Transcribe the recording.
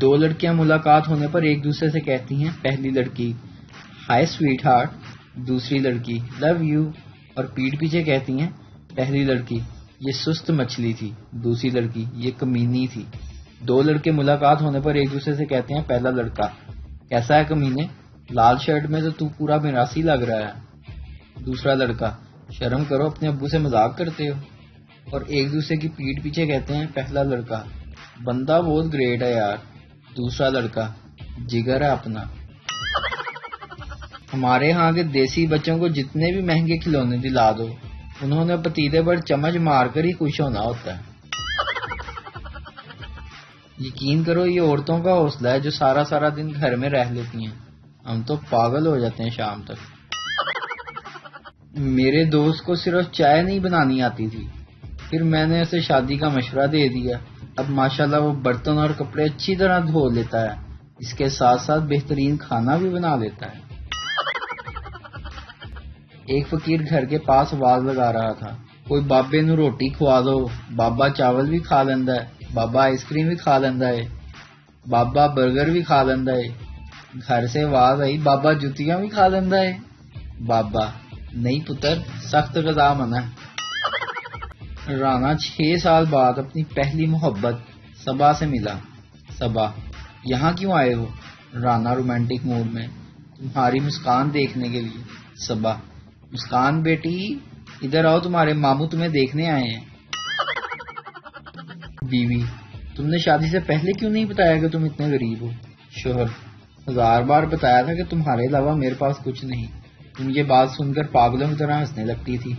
دو لڑکیاں ملاقات ہونے پر ایک دوسرے سے کہتی ہیں. پہلی لڑکی ہائی سویٹ ہارٹ، دوسری لڑکی لو یو، اور پیٹھ پیچھے کہتی ہیں. پہلی لڑکی یہ سست مچھلی تھی، دوسری لڑکی یہ کمینی تھی. دو لڑکے ملاقات ہونے پر ایک دوسرے سے کہتے ہیں. پہلا لڑکا کیسا ہے کمینے، لال شرٹ میں تو پورا میراثی لگ رہا ہے. دوسرا لڑکا شرم کرو، اپنے ابو سے مذاق کرتے ہو. اور ایک دوسرے کی پیٹھ پیچھے کہتے ہیں. پہلا لڑکا بندہ بہت گریٹ ہے یار، دوسرا لڑکا جگر ہے اپنا. ہمارے ہاں کے دیسی بچوں کو جتنے بھی مہنگے کھلونے دلا دو، انہوں نے پتیلے پر چمچ مار کر ہی خوش ہونا ہوتا ہے. یقین کرو یہ عورتوں کا حوصلہ ہے جو سارا دن گھر میں رہ لیتی ہیں. ہم تو پاگل ہو جاتے ہیں شام تک. میرے دوست کو صرف چائے نہیں بنانی آتی تھی، پھر میں نے اسے شادی کا مشورہ دے دیا. اب ماشاءاللہ وہ برتن اور کپڑے اچھی طرح دھو لیتا ہے، اس کے ساتھ ساتھ بہترین کھانا بھی بنا لیتا ہے. ایک فقیر گھر کے پاس آواز لگا رہا تھا، کوئی بابے نو روٹی کھوا دو. بابا چاول بھی کھا لیندا ہے، بابا آئس کریم بھی کھا لیندا ہے، بابا برگر بھی کھا لیندا ہے. گھر سے آواز آئی، بابا جتیاں بھی کھا لیندا ہے. بابا نہیں پتر، سخت غذا منع ہے. رانا 6 سال بعد اپنی پہلی محبت صبا سے ملا. صبا یہاں کیوں آئے ہو؟ رانا رومانٹک موڈ میں، تمہاری مسکان دیکھنے کے لیے. صبا مسکان بیٹی ادھر آؤ، تمہارے ماموں تمہیں دیکھنے آئے ہیں. بیوی تم نے شادی سے پہلے کیوں نہیں بتایا کہ تم اتنے غریب ہو؟ شوہر 1000 بار بتایا تھا کہ تمہارے علاوہ میرے پاس کچھ نہیں. تم یہ بات سن کر پاگلوں کی طرح ہنسنے لگتی تھی.